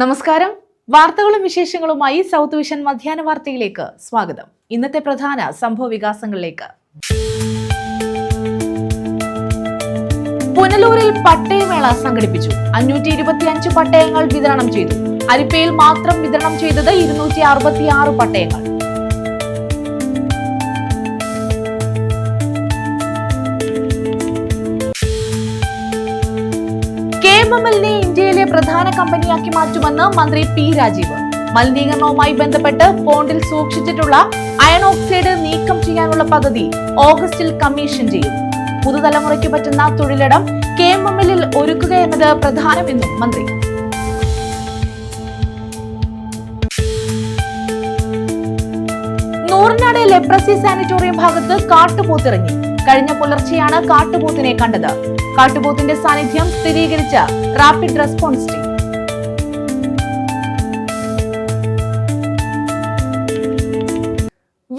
നമസ്കാരം. വാർത്തകളും വിശേഷങ്ങളുമായി സൗത്ത് വിഷൻ മധ്യാഹ്ന വാർത്തയിലേക്ക് സ്വാഗതം. ഇന്നത്തെ പ്രധാന സംഭവ വികാസങ്ങളിലേക്ക്. പുനലൂരിൽ പട്ടയമേള സംഘടിപ്പിച്ചു. 525 പട്ടയങ്ങൾ വിതരണം ചെയ്തു. അരിപ്പയിൽ മാത്രം വിതരണം ചെയ്തത് 266 പട്ടയങ്ങൾ. KMML ഇന്ത്യയിലെ പ്രധാന കമ്പനിയാക്കി മാറ്റുമെന്ന് മന്ത്രി പി രാജീവ്. മലിനീകരണവുമായി ബന്ധപ്പെട്ട് പോണ്ടിൽ സൂക്ഷിച്ചിട്ടുള്ള അയൺ ഓക്സൈഡ് നീക്കം ചെയ്യാനുള്ള പദ്ധതി ഓഗസ്റ്റിൽ കമ്മീഷൻ ചെയ്യും. പുതുതലമുറയ്ക്ക് പറ്റുന്ന തൊഴിലിടം KMML ഒരുക്കുക എന്നത് പ്രധാനമെന്നും മന്ത്രി. നൂറിനാട് ലെപ്രസി സാനിറ്റോറിയം ഭാഗത്ത് കാട്ടുപോത്തിറങ്ങി. കഴിഞ്ഞ പുലർച്ചെയാണ് കാട്ടുപോത്തിനെ കണ്ടത്. കാട്ടുപോത്തിന്റെ സാന്നിധ്യം സ്ഥിരീകരിച്ച റാപ്പിഡ് റെസ്പോൺസ് ടീം.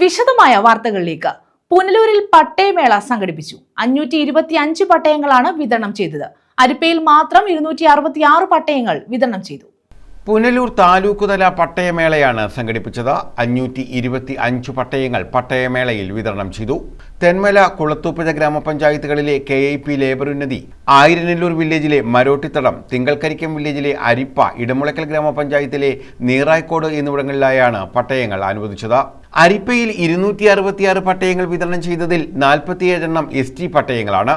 വിശദമായ വാർത്തകളിലേക്ക്. പുനലൂരിൽ പട്ടയമേള സംഘടിപ്പിച്ചു. 525 പട്ടയങ്ങളാണ് വിതരണം ചെയ്തത്. അരിപ്പയിൽ മാത്രം 266 പട്ടയങ്ങൾ വിതരണം ചെയ്തു. പുനലൂർ താലൂക്കുതല പട്ടയമേളയാണ് സംഘടിപ്പിച്ചത്. 525 പട്ടയങ്ങൾ പട്ടയമേളയിൽ വിതരണം ചെയ്തു. തെന്മല, കുളത്തൂപ്പുഴ ഗ്രാമപഞ്ചായത്തുകളിലെ KIP ലേബർ ഉന്നതി, ആയിരനെല്ലൂർ വില്ലേജിലെ മരോട്ടിത്തടം, തിങ്കൾക്കരിക്കം വില്ലേജിലെ അരിപ്പ, ഇടമുളയ്ക്കൽ ഗ്രാമപഞ്ചായത്തിലെ നീറായ്ക്കോട് എന്നിവിടങ്ങളിലായാണ് പട്ടയങ്ങൾ അനുവദിച്ചത്. അരിപ്പയിൽ 266 പട്ടയങ്ങൾ വിതരണം ചെയ്തതിൽ 47 എണ്ണം ST പട്ടയങ്ങളാണ്.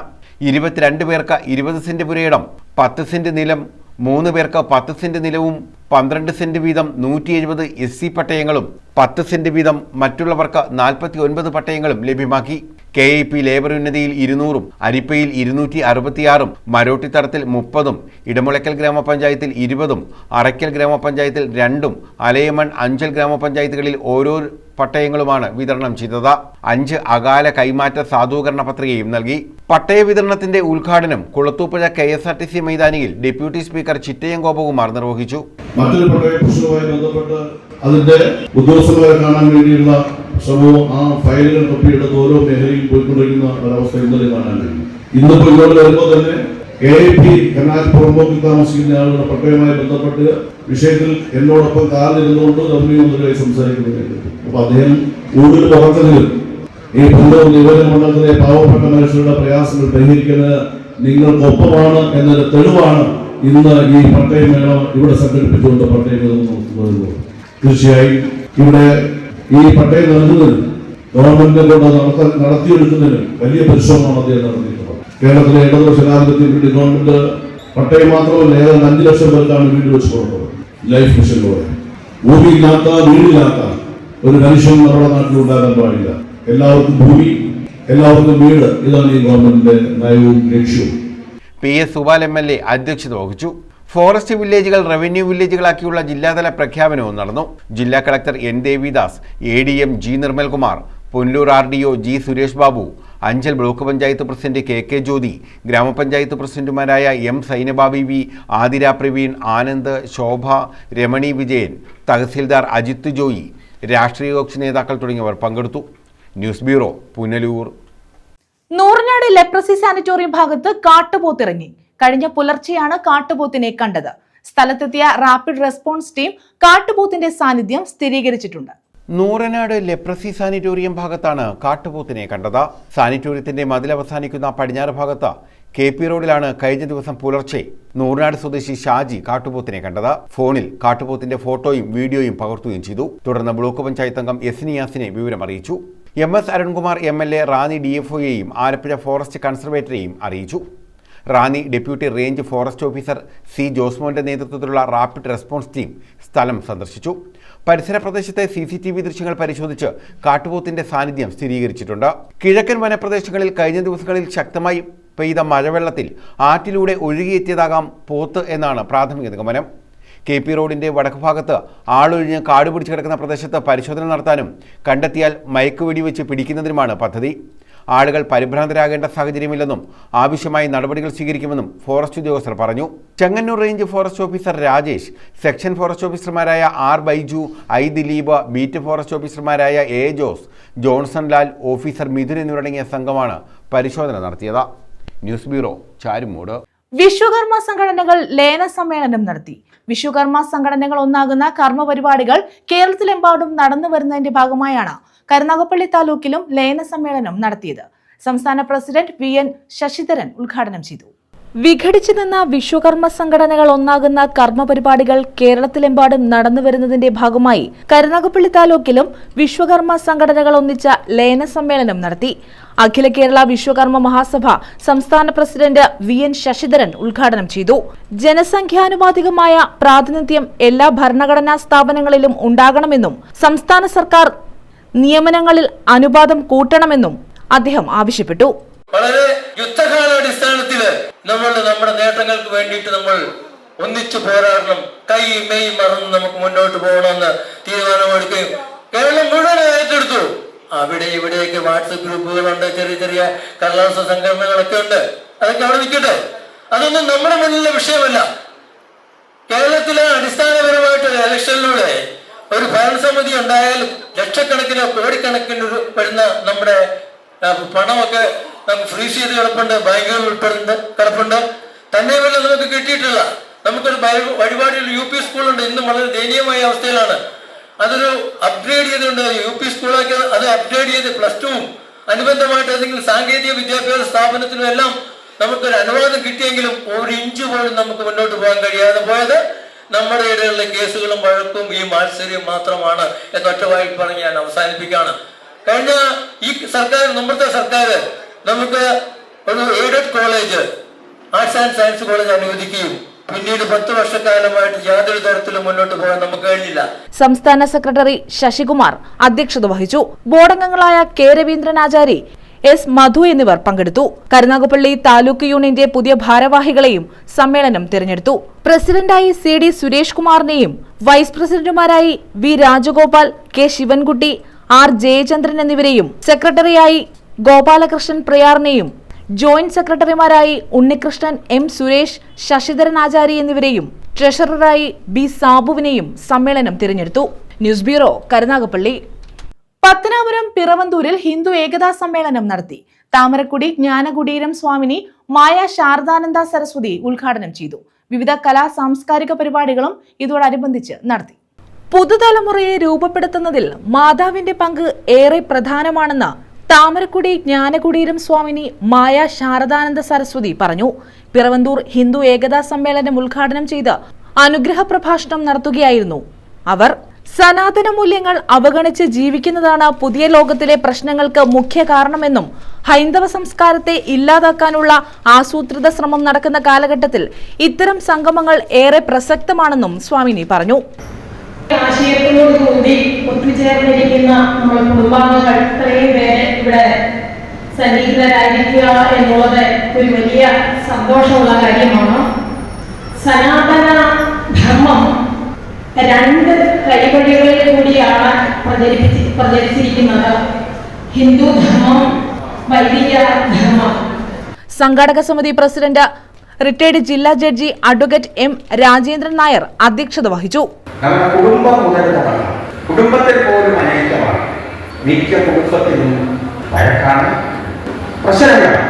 22 പേർക്ക് 20 സെന്റ് പുരയിടം, 10 സെന്റ് നിലം, 3 പേർക്ക് 10 സെന്റ് നിലവും 12 സെന്റ് വീതം 170 SC പട്ടയങ്ങളും 10 സെന്റ് വീതം മറ്റുള്ളവർക്ക് 49 പട്ടയങ്ങളും ലഭ്യമാക്കി. KIP ലേബർ ഉന്നതിയിൽ 200, അരിപ്പയിൽ 266, മരോട്ടിത്തടത്തിൽ 30, ഇടമുളയ്ക്കൽ ഗ്രാമപഞ്ചായത്തിൽ 20, അറയ്ക്കൽ ഗ്രാമപഞ്ചായത്തിൽ 2, അലയമൺ, അഞ്ചൽ ഗ്രാമപഞ്ചായത്തുകളിൽ ഓരോ പട്ടയങ്ങളുമാണ് വിതരണം ചെയ്തത്. 5 അകാല കൈമാറ്റ സാധൂകരണ പത്രികയും നൽകി. പട്ടയ വിതരണത്തിന്റെ ഉദ്ഘാടനം കുളത്തൂപ്പുഴ KSRTC മൈതാനിയിൽ ഡെപ്യൂട്ടി സ്പീക്കർ ചിറ്റയം ഗോപകുമാർ നിർവഹിച്ചു. മറ്റൊരു പട്ടയ പുസ്തകവുമായി ബന്ധപ്പെട്ട് അതിന്റെ ഉദ്യോഗസ്ഥരെ കാണാൻ വേണ്ടിയുള്ള ശ്രമവും ആ ഫയലുകൾ തപ്പിയെടുത്ത് ഓരോ മേഖലയിൽ പോയിക്കൊണ്ടിരിക്കുന്ന ഒരവസ്ഥ ഇന്നലെ കാണാൻ കഴിയും. ഇന്നിപ്പോൾ ഇങ്ങോട്ട് വരുമ്പോൾ തന്നെ KIP കനാൽ പുറമ്പോക്കിൽ താമസിക്കുന്ന ആളുകളുടെ പട്ടയവുമായി ബന്ധപ്പെട്ട് വിഷയത്തിൽ എന്നോടൊപ്പം കാലിരുന്നുകൊണ്ട് തമ്മിൽ സംസാരിക്കുന്നുണ്ട്. അപ്പൊ അദ്ദേഹം കൂടുതൽ പുറത്തതിലും ഈ പുനലൂർ നിയോജകമണ്ഡലത്തിലെ പാവപ്പെട്ട മനുഷ്യരുടെ പ്രയാസങ്ങൾ പരിഹരിക്കുന്നത് നിങ്ങൾക്കൊപ്പമാണ് എന്നൊരു തെളിവാണ് ഇന്ന് ഈ പട്ടയമേള ഇവിടെ സംഘടിപ്പിച്ചുകൊണ്ട് പട്ടയമേള നടത്തുന്നത്. തീർച്ചയായും ഇവിടെ ഈ പട്ടയം നൽകുന്നതിന് ഗവൺമെന്റിനെ കൊണ്ട് നടത്തിയെടുക്കുന്നതിന് വലിയ പരിശ്രമമാണ് അദ്ദേഹം നടത്തിയിട്ടുള്ളത്. കേരളത്തിലെ ഇടതുപക്ഷ ജനാധിപത്യ വേണ്ടി ഗവൺമെന്റ് പട്ടയം മാത്രമല്ല ഏതാണ്ട് 5 ലക്ഷം പേർക്കാണ് വീട് വെച്ച് കൊടുത്തത്. ലൈഫ് മിഷനിലൂടെ ഭൂമിയില്ലാത്ത വീടില്ലാത്ത ഒരു മനുഷ്യൻ നമ്മുടെ നാട്ടിൽ ഉണ്ടാകാൻ പാടില്ല. എല്ലാവർക്കും ഭൂമി, എല്ലാവർക്കും വീട്. ഇതാണ് ഈ ഗവൺമെന്റിന്റെ നയവും ലക്ഷ്യവും. PS സുബാൽ MLA അധ്യക്ഷത വഹിച്ചു. ഫോറസ്റ്റ് വില്ലേജുകൾ റവന്യൂ വില്ലേജുകളാക്കിയുള്ള ജില്ലാതല പ്രഖ്യാപനവും നടന്നു. ജില്ലാ collector N Devidas, ADM G Nirmalkumar, Punalur RDO G Suresh Babu, Anchal block panchayat president KK Jyothi, ഗ്രാമപഞ്ചായത്ത് പ്രസിഡന്റുമാരായ M സൈനബാബി V, ആതിര പ്രവീൺ, ആനന്ദ്, ശോഭ, രമണി വിജയൻ, തഹസിൽദാർ അജിത്ത് ജോയി, രാഷ്ട്രീയകക്ഷി നേതാക്കൾ തുടങ്ങിയവർ പങ്കെടുത്തു. News bureau, Punalur. Noornad leprosy sanatorium ഭാഗത്ത് കാട്ടുപോത്തിറങ്ങി. കഴിഞ്ഞ പുലർച്ചെയാണ് കാട്ടുപോത്തിനെ കണ്ടത്. സ്ഥലത്തെത്തിയ റാപ്പിഡ് റെസ്പോൺസ് ടീം കാട്ടുപോത്തിന്റെ സാന്നിധ്യം സ്ഥിരീകരിച്ചിട്ടുണ്ട്. നൂറനാട് ലെപ്രസി സാനിറ്റോറിയം ഭാഗത്താണ് കാട്ടുപോത്തിനെ കണ്ടത്. സാനിറ്റോറിയത്തിന്റെ മതിൽ അവസാനിക്കുന്ന പടിഞ്ഞാറ് ഭാഗത്ത് KP റോഡിലാണ് കഴിഞ്ഞ ദിവസം പുലർച്ചെ നൂറിനാട് സ്വദേശി ഷാജി കാട്ടുപോത്തിനെ കണ്ടത്. ഫോണിൽ കാട്ടുപോത്തിന്റെ ഫോട്ടോയും വീഡിയോയും പകർത്തുകയും ചെയ്തു. തുടർന്ന് ബ്ലോക്ക് പഞ്ചായത്ത് അംഗം S നിയാസിനെ വിവരം അറിയിച്ചു. MS അരുൺകുമാർ MLA റാന്നി DFOയെയും ആലപ്പുഴ ഫോറസ്റ്റ് കൺസർവേറ്ററെയും അറിയിച്ചു. Ranni deputy range forest officer C ജോസ്മോന്റെ നേതൃത്വത്തിലുള്ള റാപ്പിഡ് റെസ്പോൺസ് ടീം സ്ഥലം സന്ദർശിച്ചു. പരിസര പ്രദേശത്തെ CCTV ദൃശ്യങ്ങൾ പരിശോധിച്ച് കാട്ടുപോത്തിന്റെ സാന്നിധ്യം സ്ഥിരീകരിച്ചിട്ടുണ്ട്. കിഴക്കൻ വനപ്രദേശങ്ങളിൽ കഴിഞ്ഞ ദിവസങ്ങളിൽ ശക്തമായി പെയ്ത മഴവെള്ളത്തിൽ ആറ്റിലൂടെ ഒഴുകിയെത്തിയതാകാം പോത്ത് എന്നാണ് പ്രാഥമിക നിഗമനം. KP റോഡിന്റെ വടക്ക് ഭാഗത്ത് ആളൊഴിഞ്ഞ് കാട് പിടിച്ചു കിടക്കുന്ന പ്രദേശത്ത് പരിശോധന നടത്താനും കണ്ടെത്തിയാൽ മയക്കുവെടി വെച്ച് പിടിക്കുന്നതിനുമാണ് പദ്ധതി. ആളുകൾ പരിഭ്രാന്തരാകേണ്ട സാഹചര്യമില്ലെന്നും ആവശ്യമായ നടപടികൾ സ്വീകരിക്കുമെന്നും ഫോറസ്റ്റ് ഉദ്യോഗസ്ഥർ പറഞ്ഞു. Chengannur range forest officer Rajesh, section forest ഓഫീസർമാരായ R Baiju, I Dileep, beat forest ഓഫീസർമാരായ A Jose, Johnson Lal, officer Mithun എന്നിവരടങ്ങിയ സംഘമാണ് പരിശോധന നടത്തിയത്. News bureau, Charummood. വിശ്വകർമ്മ സംഘടനകൾ ലയന സമ്മേളനം നടത്തി. വിശ്വകർമ്മ സംഘടനകൾ ഒന്നാകുന്ന കർമ്മ പരിപാടികൾ കേരളത്തിലെമ്പാടും നടന്നു വരുന്നതിന്റെ ഭാഗമായാണ് കരുനാഗപ്പള്ളി താലൂക്കിലും ലയന സമ്മേളനം നടത്തിയത്. സംസ്ഥാന പ്രസിഡന്റ് VN ശശിധരൻ ഉദ്ഘാടനം ചെയ്തു. വിഘടിച്ചു നിന്ന വിശ്വകർമ്മ സംഘടനകൾ ഒന്നാകുന്ന കർമ്മ പരിപാടികൾ കേരളത്തിലെമ്പാടും നടന്നു വരുന്നതിന്റെ ഭാഗമായി കരുനാഗപ്പള്ളി താലൂക്കിലും വിശ്വകർമ്മ സംഘടനകൾ ഒന്നിച്ച ലയന സമ്മേളനം നടത്തി. അഖില കേരള വിശ്വകർമ്മ മഹാസഭ സംസ്ഥാന പ്രസിഡന്റ് VN ശശിധരൻ ഉദ്ഘാടനം ചെയ്തു. ജനസംഖ്യാനുപാതികമായ പ്രാതിനിധ്യം എല്ലാ ഭരണഘടനാ സ്ഥാപനങ്ങളിലും ഉണ്ടാകണമെന്നും സംസ്ഥാന സർക്കാർ നിയമനങ്ങളിൽ അനുപാതം കൂട്ടണമെന്നും അദ്ദേഹം ആവശ്യപ്പെട്ടു. വളരെ യുദ്ധകാലാടിസ്ഥാനത്തില് നമ്മുടെ നേട്ടങ്ങൾക്ക് വേണ്ടിയിട്ട് നമ്മൾ ഒന്നിച്ചു പോരാടണം. കൈ മെയ് മറന്ന് നമുക്ക് മുന്നോട്ട് പോകണമെന്ന് തീരുമാനമെടുക്കുകയും കേരളം മുഴുവൻ ഏറ്റെടുത്തു. അവിടെ ഇവിടെയൊക്കെ വാട്സപ്പ് ഗ്രൂപ്പുകളുണ്ട്, ചെറിയ ചെറിയ കടലാസ സംഘടനകളൊക്കെ ഉണ്ട്. അതൊക്കെ അവിടെ നിൽക്കട്ടെ. അതൊന്നും നമ്മുടെ മുന്നിലെ വിഷയമല്ല. കേരളത്തിലെ അടിസ്ഥാനപരമായിട്ട് ഇലക്ഷനിലൂടെ ഒരു ഭരണസമിതി ഉണ്ടായാൽ ലക്ഷക്കണക്കിനോ കോടിക്കണക്കിന് വരുന്ന നമ്മുടെ പണമൊക്കെ നമുക്ക് ഫ്രീസ് ചെയ്ത് കിടപ്പുണ്ട്, ബാങ്കുകൾ കിടപ്പുണ്ട്. തന്നെയുമല്ല നമുക്ക് കിട്ടിയിട്ടില്ല. നമുക്കൊരു വഴിപാടിയുള്ള UP സ്കൂളുണ്ട്, ഇന്നും വളരെ ദയനീയമായ അവസ്ഥയിലാണ്. അതൊരു അപ്ഗ്രേഡ് ചെയ്തുകൊണ്ട് UP സ്കൂളൊക്കെ അത് അപ്ഗ്രേഡ് ചെയ്ത് +2 അനുബന്ധമായിട്ട് ഏതെങ്കിലും സാങ്കേതിക വിദ്യാഭ്യാസ സ്ഥാപനത്തിനും എല്ലാം നമുക്കൊരു അനുവാദം കിട്ടിയെങ്കിലും ഒരു ഇഞ്ച് പോലും നമുക്ക് മുന്നോട്ട് പോകാൻ കഴിയാതെ പോയത് നമ്മുടെ ഇടയിലുള്ള കേസുകളും വഴക്കും ഈ മാത്സര്യം മാത്രമാണ് എന്നൊറ്റവായി പറഞ്ഞ് ഞാൻ അവസാനിപ്പിക്കുകയാണ്. കഴിഞ്ഞ ഈ സർക്കാർ, മുമ്പത്തെ സർക്കാർ നമുക്ക് ഒരു aided college, arts and science college അനുവദിക്കുകയും പിന്നീട് 10 വർഷക്കാലമായിട്ട് യാതൊരു തരത്തിലും മുന്നോട്ട് പോകാൻ നമുക്ക് കഴിഞ്ഞില്ല. സംസ്ഥാന സെക്രട്ടറി ശശികുമാർ അധ്യക്ഷത വഹിച്ചു. ബോർഡംഗങ്ങളായ K രവീന്ദ്രനാചാരി, S മധു എന്നിവർ പങ്കെടുത്തു. കരുനാഗപ്പള്ളി താലൂക്ക് യൂണിയന്റെ പുതിയ ഭാരവാഹികളെയും സമ്മേളനം തിരഞ്ഞെടുത്തു. പ്രസിഡന്റായി CD സുരേഷ് കുമാറിനെയും വൈസ് പ്രസിഡന്റുമാരായി V Rajagopal, K Sivankutty, R Jayachandran എന്നിവരെയും സെക്രട്ടറിയായി ഗോപാലകൃഷ്ണൻ പ്രയാറിനെയും ജോയിന്റ് സെക്രട്ടറിമാരായി ഉണ്ണികൃഷ്ണൻ, M സുരേഷ്, ശശിധരൻ ആചാരി എന്നിവരെയും ട്രഷററായി B സാബുവിനെയും സമ്മേളനം തിരഞ്ഞെടുത്തു. News bureau, Karunagappally. പത്തനാപുരം പിറവന്തൂരിൽ ഹിന്ദു ഏകതാ സമ്മേളനം നടത്തി. താമരക്കുടി ജ്ഞാനകുടീരം സ്വാമിനി മായ ശാരദാനന്ദ സരസ്വതി ഉദ്ഘാടനം ചെയ്തു. വിവിധ കലാ സാംസ്കാരിക പരിപാടികളും ഇതോടനുബന്ധിച്ച് നടത്തി. പുതുതലമുറയെ രൂപപ്പെടുത്തുന്നതിൽ മാതാവിന്റെ പങ്ക് ഏറെ പ്രധാനമാണെന്ന് താമരക്കുടി ജ്ഞാനകുടീരം സ്വാമിനി മായ ശാരദാനന്ദ സരസ്വതി പറഞ്ഞു. പിറവന്തൂർ ഹിന്ദു ഏകതാ സമ്മേളനം ഉദ്ഘാടനം ചെയ്ത് അനുഗ്രഹ പ്രഭാഷണം നടത്തുകയായിരുന്നു അവർ. സനാതന മൂല്യങ്ങൾ അവഗണിച്ച് ജീവിക്കുന്നതാണ് പുതിയ ലോകത്തിലെ പ്രശ്നങ്ങൾക്ക് മുഖ്യ കാരണമെന്നും ഹൈന്ദവ സംസ്കാരത്തെ ഇല്ലാതാക്കാനുള്ള ആസൂത്രിത ശ്രമം നടക്കുന്ന കാലഘട്ടത്തിൽ ഇത്തരം സംഗമങ്ങൾ ഏറെ പ്രസക്തമാണെന്നും സ്വാമിനി പറഞ്ഞു. ആശയത്തോടുകൂടി ഒത്തുചേർന്നിരിക്കുന്ന നമ്മുടെ കുടുംബാംഗങ്ങൾ ഇത്രയും പേര് ഇവിടെ സന്നിഹിതരായിരിക്കുക എന്നുള്ളത് ഒരു വലിയ സന്തോഷമുള്ള കാര്യമാണ്. സനാതന ധർമ്മം 2 കൈവഴികളിൽ കൂടിയാണ് പ്രചരിച്ചിരിക്കുന്നത്. ഹിന്ദു ധർമ്മം, വൈദിക ധർമ്മം. സംഘാടക സമിതി പ്രസിഡന്റ് റിട്ടയർഡ് ജില്ലാ judge advocate M Rajendran Nair അധ്യക്ഷത വഹിച്ചു. നമ്മുടെ കുടുംബം മുതലാണ്, കുടുംബത്തിൽ പോലും അനേകമാണ്. മിക്ക കുടുംബത്തിലും വഴക്കാണ്, പ്രശ്നങ്ങളാണ്.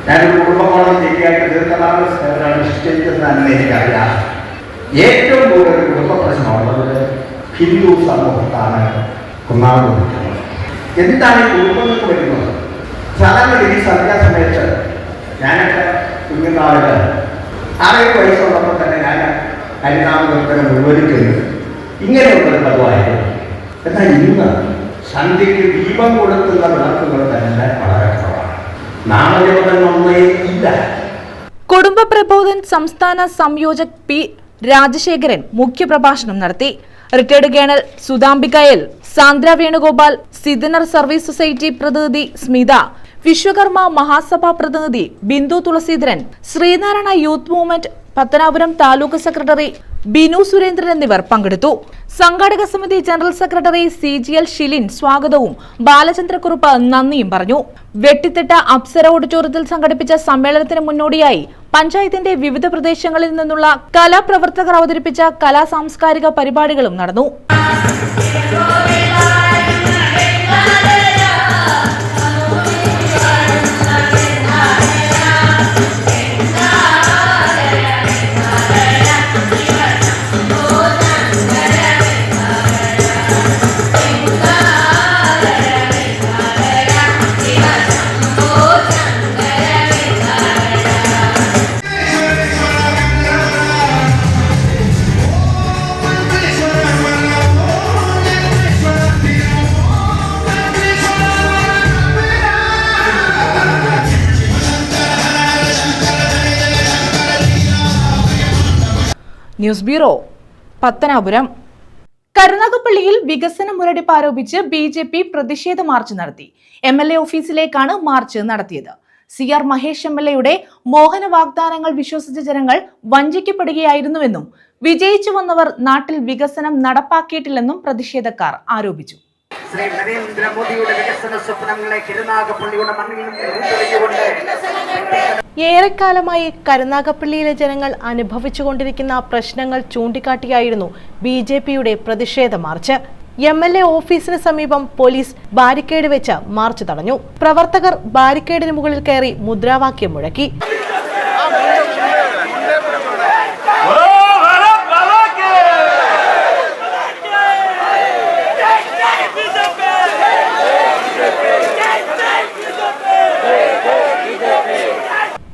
ഞാനൊരു കുടുംബമാണ് ശരിയായിട്ട് ദീർഘനാൾ നിശ്ചയിക്കുന്നതെന്ന് എനിക്കറിയാം. ഏറ്റവും കൂടുതൽ കുടുംബ പ്രശ്നമുള്ളത് ഹിന്ദു സമൂഹത്താണ് കുന്നാകുന്നത്. എന്താണ് ഈ കുടുംബങ്ങൾക്ക് വരുന്നത്? സാധാരണ ഈ സന്ധ്യാസമയത്ത് ഞാനൊക്കെ കുഞ്ഞുനാളുകൾ 6 വയസ്സുള്ളപ്പോൾ തന്നെ ഞാൻ ഹരിനാമകീർത്തനം വിവരിക്കുന്നത് ഇങ്ങനെയുള്ളൊരു പതിവായിരുന്നു. എന്നാൽ ഇന്ന് സന്ധ്യയ്ക്ക് ദീപം കൊടുത്തുള്ള വിളക്കുകൾ തന്നെ വളരെ കുറവാണ്. നാമജപങ്ങളൊന്നേ ഇല്ല. കുടുംബ പ്രബോധൻ സംസ്ഥാന സംയോജക് P രാജശേഖരൻ മുഖ്യപ്രഭാഷണം നടത്തി. Retired colonel Sudhambika L, Sandra Venugopal, Sidhanar service society പ്രതിനിധി സ്മിത, വിശ്വകർമ്മ മഹാസഭ പ്രതിനിധി Bindu Thulaseedharan, Sreenarayana youth movement Pathanapuram taluk secretary Binu Surendran എന്നിവർ പങ്കെടുത്തു. സംഘാടക സമിതി ജനറൽ സെക്രട്ടറി CGL ഷിലിൻ സ്വാഗതവും ബാലചന്ദ്രക്കുറുപ്പ് നന്ദിയും പറഞ്ഞു. വെട്ടിത്തിട്ട അപ്സര ഓഡിറ്റോറിയത്തിൽ സംഘടിപ്പിച്ച സമ്മേളനത്തിന് മുന്നോടിയായി പഞ്ചായത്തിന്റെ വിവിധ പ്രദേശങ്ങളിൽ നിന്നുള്ള കലാപ്രവർത്തകർ അവതരിപ്പിച്ച കലാ സാംസ്കാരിക പരിപാടികളും നടന്നു. News bureau, Pathanapuram. കരുനാഗപ്പള്ളിയിൽ വികസന മുരടിപ്പ് ആരോപിച്ച് BJP പ്രതിഷേധ മാർച്ച് നടത്തി. MLA ഓഫീസിലേക്കാണ് മാർച്ച് നടത്തിയത്. CR മഹേഷ് MLAയുടെ മോഹന വാഗ്ദാനങ്ങൾ വിശ്വസിച്ച ജനങ്ങൾ വഞ്ചിക്കപ്പെടുകയായിരുന്നുവെന്നും വിജയിച്ചു വന്നവർ നാട്ടിൽ വികസനം നടപ്പാക്കിയിട്ടില്ലെന്നും പ്രതിഷേധക്കാർ ആരോപിച്ചു. ശ്രീ നരേന്ദ്രമോദിയുടെ വികസന സ്വപ്നങ്ങളെ കരുനാഗപ്പള്ളിയുടെ മണ്ണിൽ ഏറെക്കാലമായി കരുനാഗപ്പള്ളിയിലെ ജനങ്ങൾ അനുഭവിച്ചുകൊണ്ടിരിക്കുന്ന പ്രശ്നങ്ങൾ ചൂണ്ടിക്കാട്ടിയായിരുന്നു BJPയുടെ പ്രതിഷേധ മാർച്ച്. MLA ഓഫീസിന് സമീപം പോലീസ് ബാരിക്കേഡ് വെച്ച് മാർച്ച് തടഞ്ഞു. പ്രവർത്തകർ ബാരിക്കേഡിന് മുകളിൽ കയറി മുദ്രാവാക്യം മുഴക്കി.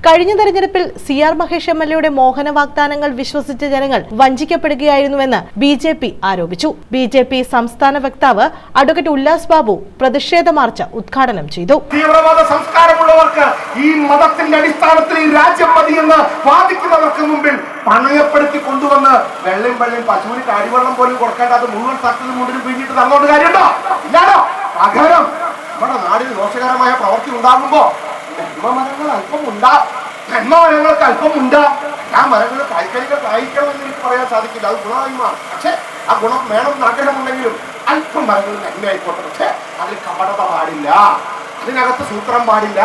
കഴിഞ്ഞ തെരഞ്ഞെടുപ്പിൽ CR മഹേഷ് MLAയുടെ മോഹന വാഗ്ദാനങ്ങൾ വിശ്വസിച്ച ജനങ്ങൾ വഞ്ചിക്കപ്പെടുകയായിരുന്നുവെന്ന് BJP ആരോപിച്ചു. BJP സംസ്ഥാന വക്താവ് അഡ്വക്കേറ്റ് ഉല്ലാസ് ബാബു പ്രതിഷേധ മാർച്ച് ഉദ്ഘാടനം ചെയ്തു. തീവ്രവാദ സംസ്കാരമുള്ളവർക്ക് ഈ മതത്തിന്റെ അടിസ്ഥാനത്തിൽ ഈ രാജ്യം മതിയെന്ന് വാദിക്കുന്നവർക്ക് മുമ്പിൽ പണയപ്പെടുത്തി കൊണ്ടുവന്ന് വെള്ളം പശുവിന് കാടിവെള്ളം പോലും കൊടുക്കേണ്ട അത് മുഴുവൻ സർട്ടിലും മുന്നിൽ പിന്നിട്ട് നടന്നുകൊണ്ട് കാര്യമുണ്ടോ? ഇല്ലാലോ. പകരം നമ്മുടെ നാടിൽ ദോഷകരമായ പ്രവൃത്തി ഉണ്ടാകുമ്പോ നന്മമരങ്ങൾക്ക് അല്പമുണ്ടാ. ആ മരങ്ങൾ കായ്ക്കണമെന്ന് എനിക്ക് പറയാൻ സാധിക്കില്ല. അത് ഗുണമായി മാറും. പക്ഷെ ആ ഗുണം വേണമെന്ന് ആഗ്രഹമുണ്ടെങ്കിലും അല്പം മരങ്ങൾ നന്മയായിക്കോട്ടെ. പക്ഷെ അതിൽ കപടത പാടില്ല, അതിനകത്ത് സൂത്രം പാടില്ല,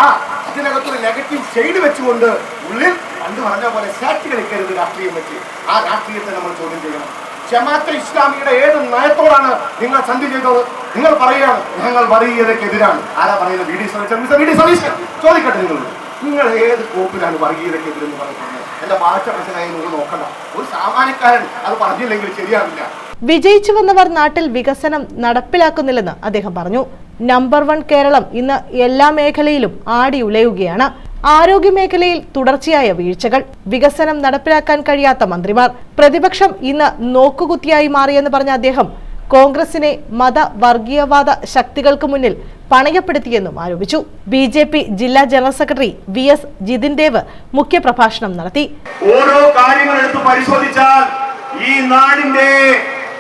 അതിനകത്തൊരു നെഗറ്റീവ് ഷെയ്ഡ് വെച്ചുകൊണ്ട് ഉള്ളിൽ പണ്ട് പറഞ്ഞ പോലെ സാറ്റ് കളിക്കരുത് രാഷ്ട്രീയം വെച്ച്. ആ രാഷ്ട്രീയത്തെ നമ്മൾ ചോദ്യം ചെയ്യണം. ജമാഅത്തെ ഇസ്ലാമിയുടെ ഏത് നയത്തോടാണ് നിങ്ങൾ സന്ധി ചെയ്തത്? നിങ്ങൾ പറയുകയാണ് ഞങ്ങൾ വർഗീയതയ്ക്കെതിരാണ്. ആരാ പറയുന്നത്? VD സതീശൻ. ചോദിക്കട്ടെ, നിങ്ങൾ ഏത് കോപ്പിലാണ് വർഗീയതയ്ക്കെതിരെന്ന് പറയുന്നത്? എന്റെ ഭാഷ പ്രശ്നമായി നിങ്ങൾ നോക്കണ്ട. ഒരു സാമാന്യക്കാരൻ അത് പറഞ്ഞില്ലെങ്കിൽ ശരിയാവില്ല. വിജയിച്ചു വന്നവർ നാട്ടിൽ വികസനം നടപ്പിലാക്കുന്നില്ലെന്ന് അദ്ദേഹം പറഞ്ഞു. നമ്പർ 1 കേരളം ഇന്ന് എല്ലാ മേഖലയിലും ആടിയുലയുകയാണ്. ആരോഗ്യ മേഖലയിൽ തുടർച്ചയായ വീഴ്ചകൾ, വികസനം നടപ്പിലാക്കാൻ കഴിയാത്ത മന്ത്രിമാർ, പ്രതിപക്ഷം ഇന്ന് നോക്കുകുത്തിയായി മാറിയെന്ന് പറഞ്ഞ അദ്ദേഹം കോൺഗ്രസിനെ വർഗീയവാദ ശക്തികൾക്ക് മുന്നിൽ പണയപ്പെടുത്തിയെന്നും ആരോപിച്ചു. BJP ജില്ലാ general secretary VS Jithin Dev മുഖ്യപ്രഭാഷണം നടത്തി. ഓരോ കാര്യങ്ങൾ എടുത്ത് പരിശോധിച്ചാൽ ഈ നാടിന്റെ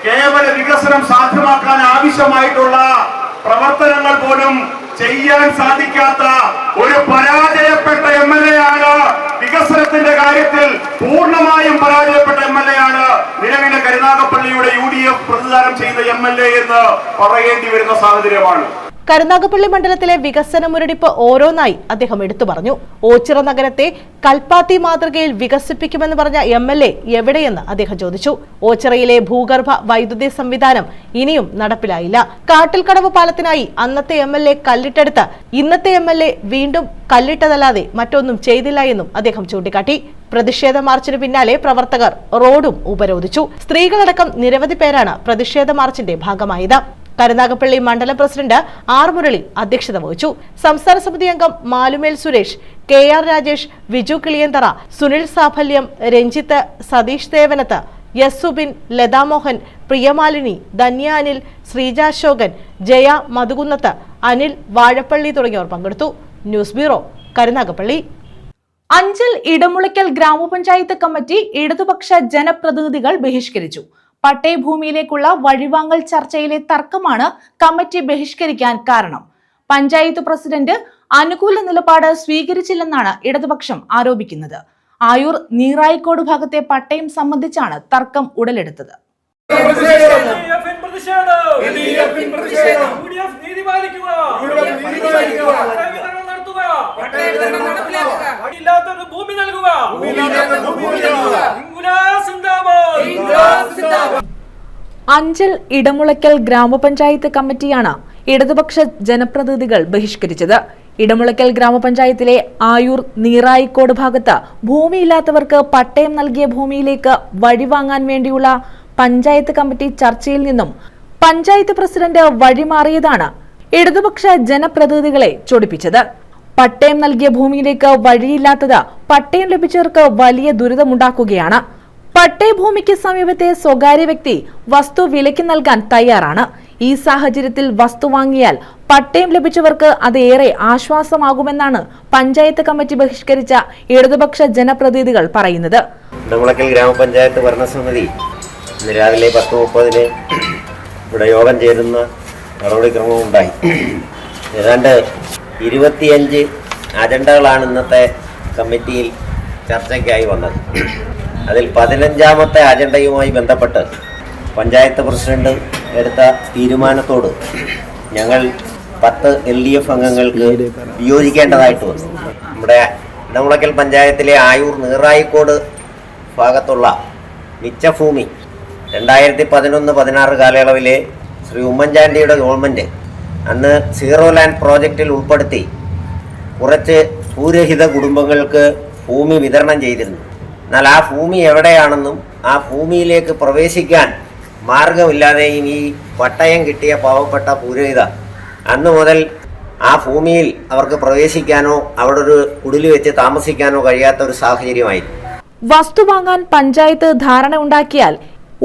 കേവല വികസനം സാധ്യമാക്കാൻ ആവശ്യമായിട്ടുള്ള പ്രവർത്തനങ്ങൾ പോലും ചെയ്യാൻ സാധിക്കാത്ത ഒരു പരാജയപ്പെട്ട MLA ആണ്. വികസനത്തിന്റെ കാര്യത്തിൽ പൂർണ്ണമായും പരാജയപ്പെട്ട MLA ആണ് നിലവിലെ കരുനാഗപ്പള്ളിയുടെ UDF പ്രതിദാനം ചെയ്ത MLA എന്ന് പറയേണ്ടി വരുന്ന സാഹചര്യമാണ്. കരുനാഗപ്പള്ളി മണ്ഡലത്തിലെ വികസന മുരടിപ്പ് ഓരോന്നായി അദ്ദേഹം എടുത്തു പറഞ്ഞു. ഓച്ചിറ നഗരത്തെ കൽപ്പാത്തി മാതൃകയിൽ വികസിപ്പിക്കുമെന്ന് പറഞ്ഞ MLA എവിടെയെന്ന് അദ്ദേഹം ചോദിച്ചു. ഓച്ചിറയിലെ ഭൂഗർഭ വൈദ്യുതി സംവിധാനം ഇനിയും നടപ്പിലായില്ല. കാട്ടിൽക്കടവ് പാലത്തിനായി അന്നത്തെ MLA കല്ലിട്ടെടുത്ത് ഇന്നത്തെ MLA വീണ്ടും കല്ലിട്ടതല്ലാതെ മറ്റൊന്നും ചെയ്തില്ല എന്നും അദ്ദേഹം ചൂണ്ടിക്കാട്ടി. പ്രതിഷേധ മാർച്ചിന് പിന്നാലെ പ്രവർത്തകർ റോഡും ഉപരോധിച്ചു. സ്ത്രീകളടക്കം നിരവധി പേരാണ് പ്രതിഷേധ മാർച്ചിന്റെ ഭാഗമായത്. കരുനാഗപ്പള്ളി മണ്ഡലം പ്രസിഡന്റ് R മുരളി അധ്യക്ഷത വഹിച്ചു. സംസ്ഥാന സമിതി അംഗം മാലുമേൽ സുരേഷ്, KR രാജേഷ്, വിജു കിളിയന്തറ, സുനിൽ സാഫല്യം, രഞ്ജിത്ത്, സതീഷ് ദേവനത്ത്, എസ് സുബിൻ, ലതാമോഹൻ, പ്രിയമാലിനി, ധന്യ അനിൽ, ശ്രീജ അശോകൻ, ജയ മധുകുന്നത്ത്, അനിൽ വാഴപ്പള്ളി തുടങ്ങിയവർ പങ്കെടുത്തു. News bureau, Karunagappally. Anchal Edamulakkal Grama Panchayat committee ഇടതുപക്ഷ ജനപ്രതിനിധികൾ ബഹിഷ്കരിച്ചു. പട്ടയഭൂമിയിലേക്കുള്ള വഴിവാങ്ങൽ ചർച്ചയിലെ തർക്കമാണ് കമ്മിറ്റി ബഹിഷ്കരിക്കാൻ കാരണം. പഞ്ചായത്ത് പ്രസിഡന്റ് അനുകൂല നിലപാട് സ്വീകരിച്ചില്ലെന്നാണ് ഇടതുപക്ഷം ആരോപിക്കുന്നത്. ആയൂർ നീറായിക്കോട് ഭാഗത്തെ പട്ടയം സംബന്ധിച്ചാണ് തർക്കം ഉടലെടുത്തത്. അഞ്ചൽ ഇടമുളയ്ക്കൽ ഗ്രാമപഞ്ചായത്ത് കമ്മിറ്റിയാണ് ഇടതുപക്ഷ ജനപ്രതിനിധികൾ ബഹിഷ്കരിച്ചത്. ഇടമുളയ്ക്കൽ ഗ്രാമപഞ്ചായത്തിലെ ആയൂർ നീറായിക്കോട് ഭാഗത്ത് ഭൂമിയില്ലാത്തവർക്ക് പട്ടയം നൽകിയ ഭൂമിയിലേക്ക് വഴിവാങ്ങാൻ വേണ്ടിയുള്ള പഞ്ചായത്ത് കമ്മിറ്റി ചർച്ചയിൽ നിന്നും പഞ്ചായത്ത് പ്രസിഡന്റ് വഴിമാറിയതാണ് ഇടതുപക്ഷ ജനപ്രതിനിധികളെ ചൊടിപ്പിച്ചത്. പട്ടയം നൽകിയ ഭൂമിയിലേക്ക് വഴിയില്ലാത്തത് പട്ടയം ലഭിച്ചവർക്ക് വലിയ ദുരിതമുണ്ടാക്കുകയാണ്. പട്ടയഭൂമിക്ക് സമീപത്തെ സ്വകാര്യ വ്യക്തി വസ്തു വിലയ്ക്ക് നൽകാൻ തയ്യാറാണ്. ഈ സാഹചര്യത്തിൽ വസ്തു വാങ്ങിയാൽ പട്ടയം ലഭിച്ചവർക്ക് അത് ഏറെ ആശ്വാസമാകുമെന്നാണ് പഞ്ചായത്ത് കമ്മിറ്റി ബഹിഷ്കരിച്ച ഇടതുപക്ഷ ജനപ്രതിനിധികൾ പറയുന്നത്. ഇടമുളയ്ക്കൽ ഗ്രാമപഞ്ചായത്ത് ഭരണസമിതി ഇന്ന് രാവിലെ 10:30 ഇവിടെ യോഗം ചേരുന്ന നടപടിക്രമം ഉണ്ടായി. ഏതാണ്ട് 25 അജണ്ടകളാണ് ഇന്നത്തെ കമ്മിറ്റിയിൽ ചർച്ചയ്ക്കായി വന്നത്. അതിൽ 15ാമത്തെ അജണ്ടയുമായി ബന്ധപ്പെട്ട് പഞ്ചായത്ത് പ്രസിഡന്റ് എടുത്ത തീരുമാനത്തോട് ഞങ്ങൾ 10 LDF അംഗങ്ങൾക്ക് വിയോജിക്കേണ്ടതായിട്ട് വന്നു. നമ്മുടെ ഇടമുളയ്ക്കൽ പഞ്ചായത്തിലെ ആയൂർ നീറായിക്കോട് ഭാഗത്തുള്ള മിച്ചഭൂമി 2011-16 കാലയളവിലെ ശ്രീ ഉമ്മൻചാണ്ടിയുടെ ഗവൺമെൻറ് അന്ന് സീറോ ലാൻഡ് പ്രോജക്റ്റിൽ ഉൾപ്പെടുത്തി കുറച്ച് ഭൂരഹിത കുടുംബങ്ങൾക്ക് ഭൂമി വിതരണം ചെയ്തിരുന്നു. എന്നാൽ ആ ഭൂമി എവിടെയാണെന്നും ആ ഭൂമിയിലേക്ക് പ്രവേശിക്കാൻ മാർഗമില്ലാതെയും ഈ പട്ടയം കിട്ടിയ പാവപ്പെട്ട ഭൂരഹിത അന്ന് മുതൽ ആ ഭൂമിയിൽ അവർക്ക് പ്രവേശിക്കാനോ അവിടെ ഒരു കുടില് വെച്ച് താമസിക്കാനോ കഴിയാത്ത ഒരു സാഹചര്യമായിരുന്നു. വസ്തു വാങ്ങാൻ പഞ്ചായത്ത് ധാരണ ഉണ്ടാക്കിയാൽ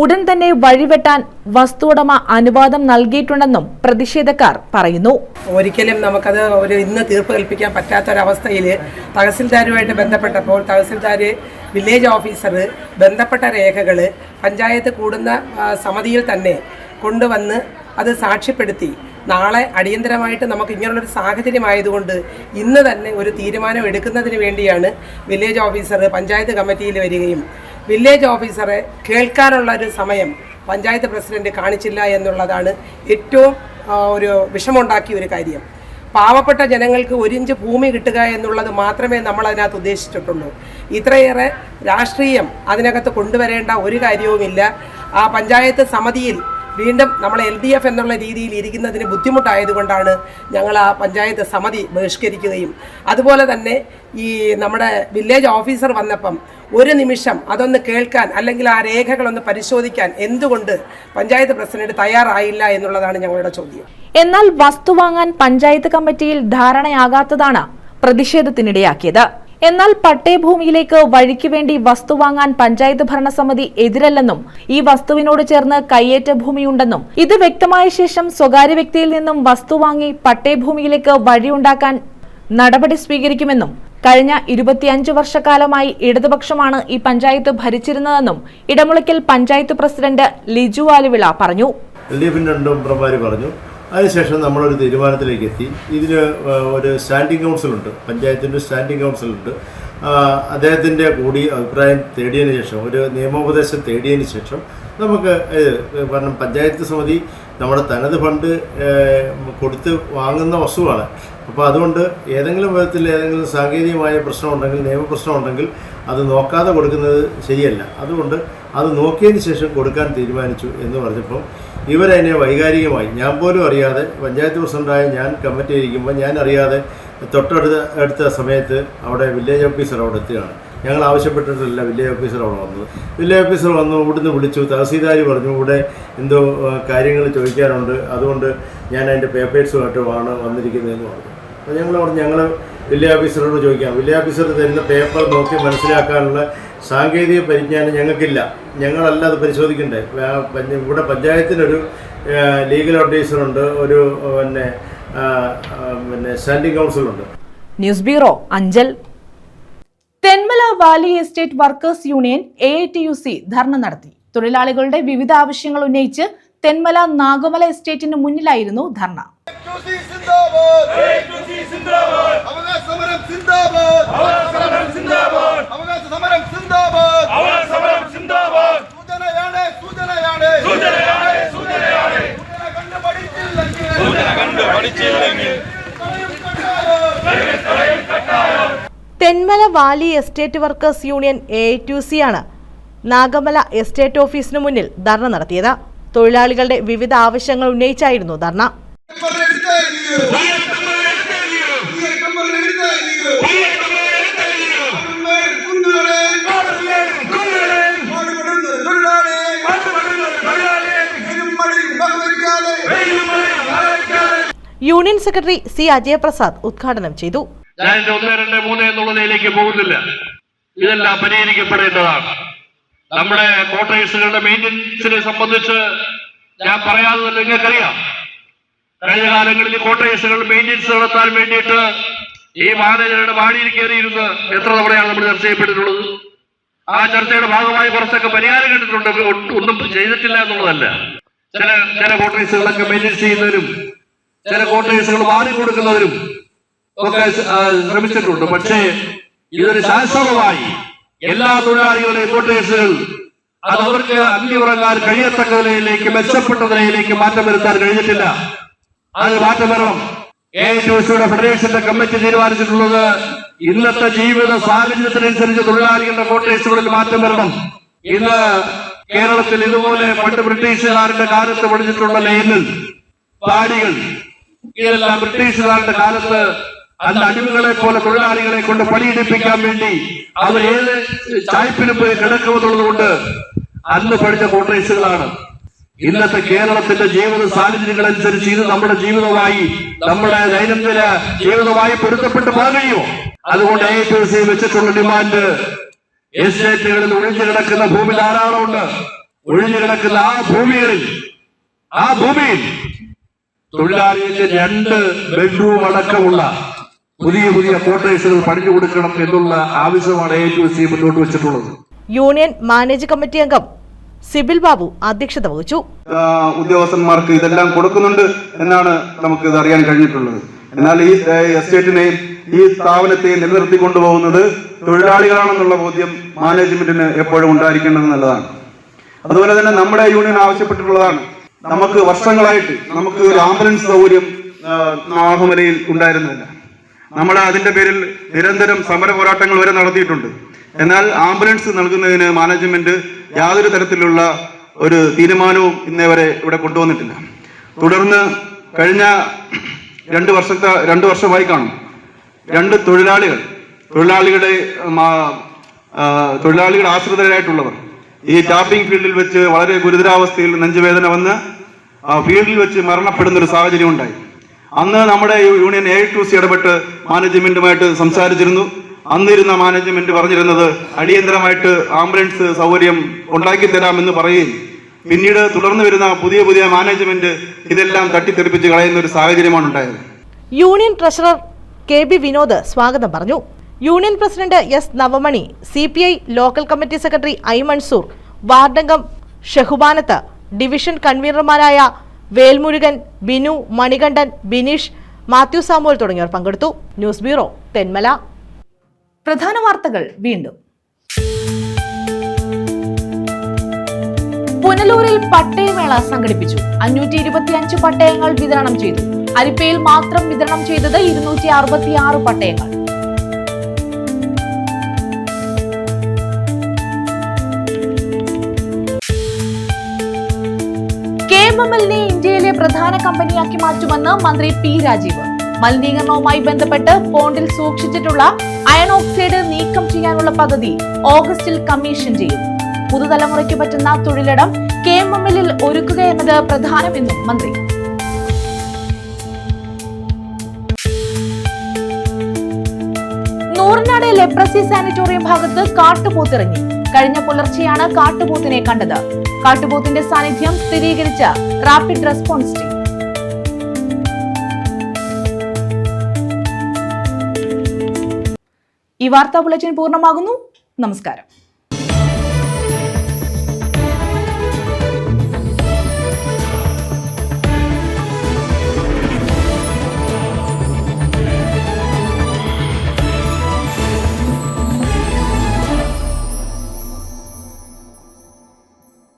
ഉടൻ തന്നെ വഴിവെട്ടാൻ വസ്തുവുടമ അനുവാദം നൽകിയിട്ടുണ്ടെന്നും പ്രതിഷേധക്കാർ പറയുന്നു. ഒരിക്കലും നമുക്കത് ഇന്ന് തീർപ്പ് കൽപ്പിക്കാൻ പറ്റാത്തൊരവസ്ഥയിൽ തഹസിൽദാരുമായിട്ട് ബന്ധപ്പെട്ടപ്പോൾ തഹസിൽദാർ, വില്ലേജ് ഓഫീസർ ബന്ധപ്പെട്ട രേഖകൾ പഞ്ചായത്ത് കൂടുന്ന സമിതിയിൽ തന്നെ കൊണ്ടുവന്ന് അത് സാക്ഷ്യപ്പെടുത്തി നാളെ അടിയന്തരമായിട്ട് നമുക്ക് ഇങ്ങനെയുള്ളൊരു സാഹചര്യമായതുകൊണ്ട് ഇന്ന് തന്നെ ഒരു തീരുമാനം എടുക്കുന്നതിന് വേണ്ടിയാണ് വില്ലേജ് ഓഫീസർ പഞ്ചായത്ത് കമ്മിറ്റിയിൽ വരികയും വില്ലേജ് ഓഫീസറെ കേൾക്കാനുള്ള ഒരു സമയം പഞ്ചായത്ത് പ്രസിഡന്റ് കാണിച്ചില്ല എന്നുള്ളതാണ് ഏറ്റവും ഒരു വിഷമമുണ്ടാക്കിയ ഒരു കാര്യം. പാവപ്പെട്ട ജനങ്ങൾക്ക് 1 ഇഞ്ച് ഭൂമി കിട്ടുക എന്നുള്ളത് മാത്രമേ നമ്മൾ അതിനകത്ത് ഉദ്ദേശിച്ചിട്ടുള്ളൂ. ഇത്രയേറെ രാഷ്ട്രീയം അതിനകത്ത് കൊണ്ടുവരേണ്ട ഒരു കാര്യവുമില്ല. ആ പഞ്ചായത്ത് സമിതിയിൽ വീണ്ടും നമ്മൾ LDF എന്നുള്ള രീതിയിൽ ഇരിക്കുന്നതിന് ബുദ്ധിമുട്ടായതുകൊണ്ടാണ് ഞങ്ങൾ ആ പഞ്ചായത്ത് സമിതി ബഹിഷ്കരിക്കുകയും അതുപോലെ തന്നെ ഈ നമ്മുടെ വില്ലേജ് ഓഫീസർ വന്നപ്പം ഒരു നിമിഷം അതൊന്ന് കേൾക്കാൻ അല്ലെങ്കിൽ ആ രേഖകളൊന്ന് പരിശോധിക്കാൻ എന്തുകൊണ്ട് പഞ്ചായത്ത് പ്രസിഡന്റ് തയ്യാറായില്ല എന്നുള്ളതാണ് ഞങ്ങളുടെ ചോദ്യം. എന്നാൽ വസ്തു വാങ്ങാൻ പഞ്ചായത്ത് കമ്മിറ്റിയിൽ ധാരണയാകാത്തതാണ് പ്രതിഷേധത്തിനിടയാക്കിയത്. എന്നാൽ പട്ടയഭൂമിയിലേക്ക് വഴിക്ക് വേണ്ടി വസ്തു വാങ്ങാൻ പഞ്ചായത്ത് ഭരണസമിതി എതിരല്ലെന്നും ഈ വസ്തുവിനോട് ചേർന്ന് കയ്യേറ്റ ഭൂമിയുണ്ടെന്നും ഇത് വ്യക്തമായ ശേഷം സ്വകാര്യ വ്യക്തിയിൽ നിന്നും വസ്തു വാങ്ങി പട്ടയഭൂമിയിലേക്ക് വഴിയുണ്ടാക്കാൻ നടപടി സ്വീകരിക്കുമെന്നും കഴിഞ്ഞ 25 വർഷക്കാലമായി ഇടതുപക്ഷമാണ് ഈ പഞ്ചായത്ത് ഭരിച്ചിരുന്നതെന്നും ഇടമുളയ്ക്കൽ പഞ്ചായത്ത് പ്രസിഡന്റ് ലിജു ആലുവിള പറഞ്ഞു. പറഞ്ഞു. അതിനുശേഷം നമ്മളൊരു തീരുമാനത്തിലേക്ക് എത്തി. ഇതിന് ഒരു സ്റ്റാൻഡിംഗ് കൗൺസിലുണ്ട്, പഞ്ചായത്തിൻ്റെ സ്റ്റാൻഡിംഗ് കൗൺസിലുണ്ട്. അദ്ദേഹത്തിൻ്റെ കൂടി അഭിപ്രായം തേടിയതിന് ശേഷം, ഒരു നിയമോപദേശം തേടിയതിന് ശേഷം നമുക്ക് കാരണം പഞ്ചായത്ത് സമിതി നമ്മുടെ തനത് ഫണ്ട് കൊടുത്ത് വാങ്ങുന്ന വസ്തുവാണ്. അപ്പോൾ അതുകൊണ്ട് ഏതെങ്കിലും വിധത്തിൽ ഏതെങ്കിലും സാങ്കേതികമായ പ്രശ്നമുണ്ടെങ്കിൽ, നിയമപ്രശ്നമുണ്ടെങ്കിൽ അത് നോക്കാതെ കൊടുക്കുന്നത് ശരിയല്ല. അതുകൊണ്ട് അത് നോക്കിയതിന് ശേഷം കൊടുക്കാൻ തീരുമാനിച്ചു എന്ന് പറഞ്ഞപ്പോൾ ഇവരതിനെ വൈകാരികമായി, ഞാൻ പോലും അറിയാതെ, പഞ്ചായത്ത് പ്രസിഡൻ്റായ ഞാൻ കമ്മിറ്റി ഇരിക്കുമ്പോൾ ഞാൻ അറിയാതെ തൊട്ടടുത്ത സമയത്ത് അവിടെ വില്ലേജ് ഓഫീസർ അവിടെ എത്തുകയാണ്. ഞങ്ങൾ ആവശ്യപ്പെട്ടിട്ടില്ല വില്ലേജ് ഓഫീസർ അവിടെ വന്നത്. വില്ലേജ് ഓഫീസർ വന്നു, ഇവിടുന്ന് വിളിച്ചു. തഹസീൽദാർ പറഞ്ഞു ഇവിടെ എന്തോ കാര്യങ്ങൾ ചോദിക്കാനുണ്ട്, അതുകൊണ്ട് ഞാൻ അതിൻ്റെ പേപ്പേഴ്സുമായിട്ട് വന്നിരിക്കുന്നതെന്ന് പറഞ്ഞു. അപ്പോൾ ഞങ്ങൾ പറഞ്ഞു ഞങ്ങൾ വില്ലേജ് ഓഫീസറോട് ചോദിക്കാം. വില്ലേജ് ഓഫീസർ തരുന്ന പേപ്പർ നോക്കി മനസ്സിലാക്കാനുള്ള സാങ്കേതിക പരിജ്ഞാനം ഞങ്ങൾക്കില്ല. ഞങ്ങളല്ല അത് പരിശോധിക്കണ്ടേ. ഇവിടെ പഞ്ചായത്തിനൊരു ലീഗൽ അഡ്വൈസറുണ്ട്, ഒരു പിന്നെ സ്റ്റാൻഡിംഗ് കൗൺസിലുണ്ട്. News bureau, Anchal. Thenmala valley estate workers union AITUC dharna നടത്തി. തൊഴിലാളികളുടെ വിവിധ ആവശ്യങ്ങൾ ഉന്നയിച്ച് തെന്മല നാഗമല എസ്റ്റേറ്റിന് മുന്നിലായിരുന്നു dharna. Thenmala valley estate workers union AITUC ആണ് നാഗമല എസ്റ്റേറ്റ് ഓഫീസിന് മുന്നിൽ ധർണ നടത്തിയത്. തൊഴിലാളികളുടെ വിവിധ ആവശ്യങ്ങൾ ഉന്നയിച്ചായിരുന്നു dharna. Union secretary C. Ajayaprasad ഉദ്ഘാടനം ചെയ്തു. ഞാൻ 1, 2, 3 എന്നുള്ളതിലേക്ക് പോകുന്നില്ല. ഇതെല്ലാം പരിഹരിക്കപ്പെടേണ്ടതാണ്. നമ്മുടെ ക്വാർട്ടേഴ്സുകളുടെ മെയിൻ്റനൻസിനെ സംബന്ധിച്ച് ഞാൻ പറയാതെ തന്നെ നിങ്ങൾക്കറിയാം. കഴിഞ്ഞ കാലങ്ങളിൽ ക്വാർട്ടേഴ്സുകളുടെ മെയിൻ്റനൻസ് നടത്താൻ വേണ്ടിയിട്ട് ഈ മാനേജറുടെ വാടിയിൽ കയറിയിരുന്ന് എത്ര തവണയാണ് നമ്മൾ ചർച്ച ചെയ്യപ്പെട്ടിട്ടുള്ളത്. ആ ചർച്ചയുടെ ഭാഗമായി കുറച്ചൊക്കെ പരിഹാരം കണ്ടിട്ടുണ്ട്. ഒന്നും ചെയ്തിട്ടില്ല എന്നുള്ളതല്ല. ചില കോട്ടേഴ്സുകളൊക്കെ മെയിൻറ്റെയിൻ ചെയ്യുന്നവരും ചില കോട്ടേഴ്സുകൾ മാറിക്കൊടുക്കുന്നവരും ഒക്കെ ശ്രമിച്ചിട്ടുണ്ട്. പക്ഷേ ഇതൊരു ശാശ്വതമായി എല്ലാ തൊഴിലാളികളുടെയും കോട്ടേഴ്സുകൾ അത് അവർക്ക് അന്തിയുറങ്ങാൻ കഴിയത്തക്ക നിലയിലേക്ക് മെച്ചപ്പെട്ട നിലയിലേക്ക് മാറ്റം വരുത്താൻ കഴിഞ്ഞിട്ടില്ല. അത് മാറ്റം വരണം. AITUC-യുടെ ഫെഡറേഷന്റെ കമ്മിറ്റി തീരുമാനിച്ചിട്ടുള്ളത് ഇന്നത്തെ ജീവിത സാഹചര്യത്തിനനുസരിച്ച് തൊഴിലാളികളുടെ കോട്ടേഴ്സുകളിൽ മാറ്റം വരണം. ഇന്ന് കേരളത്തിൽ ഇതുപോലെ പണ്ട് ബ്രിട്ടീഷുകാരുടെ കാലത്ത് പഠിച്ചിട്ടുള്ള ലൈനിൽ പാടികൾ ഇതെല്ലാം ബ്രിട്ടീഷുകാരുടെ കാലത്ത് അന്ന് അടിമകളെ പോലെ തൊഴിലാളികളെ കൊണ്ട് പണിയെടുപ്പിക്കാൻ വേണ്ടി അവർ ഏത് ചായ്പിനും പോയി കിടക്കുമെന്നുള്ളത് കൊണ്ട് അന്ന് പഠിച്ച കോട്ടേഴ്സുകളാണ്. ഇന്നത്തെ കേരളത്തിന്റെ ജീവിത സാഹചര്യങ്ങളനുസരിച്ച് ഇത് നമ്മുടെ ജീവിതമായി നമ്മുടെ ദൈനംദിന ജീവിതമായി പൊരുത്തപ്പെട്ട് പോകുകയോ. അതുകൊണ്ട് AITUC വെച്ചിട്ടുള്ള ഡിമാൻഡ് എസ്റ്റേറ്റുകളിൽ ഒഴിഞ്ഞു കിടക്കുന്ന ഭൂമി ധാരാളമുണ്ട്. ഒഴിഞ്ഞു കിടക്കുന്ന ആ ഭൂമിയിൽ തൊഴിലാളികൾക്ക് 2 ബെഡ്റൂം അടക്കമുള്ള പുതിയ കോട്ടേഴ്സുകൾ പണിഞ്ഞു കൊടുക്കണം എന്നുള്ള ആവശ്യമാണ് AITUC മുന്നോട്ട് വെച്ചിട്ടുള്ളത്. യൂണിയൻ മാനേജ് കമ്മിറ്റി അംഗം സിബിൽ ബാബു അധ്യക്ഷത വഹിച്ചു. ഉദ്യോഗസ്ഥന്മാർക്ക് ഇതെല്ലാം കൊടുക്കുന്നുണ്ട് എന്നാണ് നമുക്ക് ഇത് അറിയാൻ കഴിഞ്ഞിട്ടുള്ളത്. എന്നാൽ ഈ എസ്റ്റേറ്റിനെയും ഈ സ്ഥാപനത്തെയും നിലനിർത്തിക്കൊണ്ടുപോകുന്നത് തൊഴിലാളികളാണെന്നുള്ള ബോധ്യം മാനേജ്മെന്റിന് എപ്പോഴും ഉണ്ടായിരിക്കേണ്ടത് നല്ലതാണ്. അതുപോലെ തന്നെ നമ്മുടെ യൂണിയൻ ആവശ്യപ്പെട്ടിട്ടുള്ളതാണ്. നമുക്ക് വർഷങ്ങളായിട്ട് നമുക്ക് ഒരു ആംബുലൻസ് സൗകര്യം നാഗമലയിൽ ഉണ്ടായിരുന്നില്ല. നമ്മൾ അതിന്റെ പേരിൽ നിരന്തരം സമര പോരാട്ടങ്ങൾ വരെ നടത്തിയിട്ടുണ്ട്. എന്നാൽ ആംബുലൻസ് നൽകുന്നതിന് മാനേജ്മെന്റ് യാതൊരു തരത്തിലുള്ള ഒരു തീരുമാനവും ഇന്നേ വരെ ഇവിടെ കൊണ്ടുവന്നിട്ടില്ല. തുടർന്ന് കഴിഞ്ഞ 2 വർഷമായി കാണും 2 തൊഴിലാളികളുടെ ആശ്രിതരായിട്ടുള്ളവർ ഈ ടാപ്പിംഗ് ഫീൽഡിൽ വെച്ച് വളരെ ഗുരുതരാവസ്ഥയിൽ നെഞ്ചുവേദന വന്ന് ഫീൽഡിൽ വെച്ച് മരണപ്പെടുന്ന ഒരു സാഹചര്യം ഉണ്ടായി. അന്ന് നമ്മുടെ യൂണിയൻ AITUC ഇടപെട്ട് മാനേജ്മെന്റുമായിട്ട് സംസാരിച്ചിരുന്നു. അന്നിരുന്ന മാനേജ്മെന്റ് പറഞ്ഞിരുന്നത് അടിയന്തരമായിട്ട് ആംബുലൻസ് സൗകര്യം ഉണ്ടാക്കി തരാമെന്ന് പറയുകയും പിന്നീട് തുടർന്ന് വരുന്ന പുതിയ മാനേജ്മെന്റ് ഇതെല്ലാം തട്ടിത്തെറിപ്പിച്ച് കളയുന്ന ഒരു സാഹചര്യമാണ് ഉണ്ടായത്. യൂണിയൻ ട്രഷറർ KB വിനോദ് സ്വാഗതം പറഞ്ഞു. Union president S Navamani, CPI local committee secretary I Mansoor, വാർഡംഗം ഷെഹുബാനത്ത്, ഡിവിഷൻ കൺവീനർമാരായ വേൽമുരുകൻ, ബിനു, മണികണ്ഠൻ, ബിനീഷ്, മാത്യു സാമുവൽ തുടങ്ങിയവർ പങ്കെടുത്തു. News bureau, Thenmala. പ്രധാന വാർത്തകൾ വീണ്ടും. പുനലൂരിൽ പട്ടയമേള സംഘടിപ്പിച്ചു. 525 പട്ടയങ്ങൾ വിതരണം ചെയ്തു. അരിപ്പയിൽ മാത്രം വിതരണം ചെയ്തത് 266 പട്ടയങ്ങൾ. KMML-നെ ഇന്ത്യയിലെ പ്രധാന കമ്പനിയാക്കി മാറ്റുമെന്ന് മന്ത്രി P രാജീവ്. മലിനീകരണവുമായി ബന്ധപ്പെട്ട് പോണ്ടിൽ സൂക്ഷിച്ചിട്ടുള്ള അയൺ ഓക്സൈഡ് നീക്കം ചെയ്യാനുള്ള പദ്ധതി ഓഗസ്റ്റിൽ കമ്മീഷൻ ചെയ്യും. പുതുതലമുറയ്ക്ക് പറ്റുന്ന തൊഴിലിടം KMML-ൽ ഒരുക്കുക എന്നത് പ്രധാനമെന്നും മന്ത്രി. നൂറിനാട് ലെപ്രസി സാനിറ്റോറിയം ഭാഗത്ത് കാട്ടുപോത്തിറങ്ങി. കഴിഞ്ഞ പുലർച്ചെയാണ് കാട്ടുപോത്തിനെ കണ്ടത്. കാട്ടുപോത്തിന്റെ സാന്നിധ്യം സ്ഥിരീകരിച്ച റാപ്പിഡ് റെസ്പോൺസ് ടീം. ഈ വാർത്താ ബുള്ളറ്റിൻ പൂർണ്ണമാകുന്നു. നമസ്കാരം.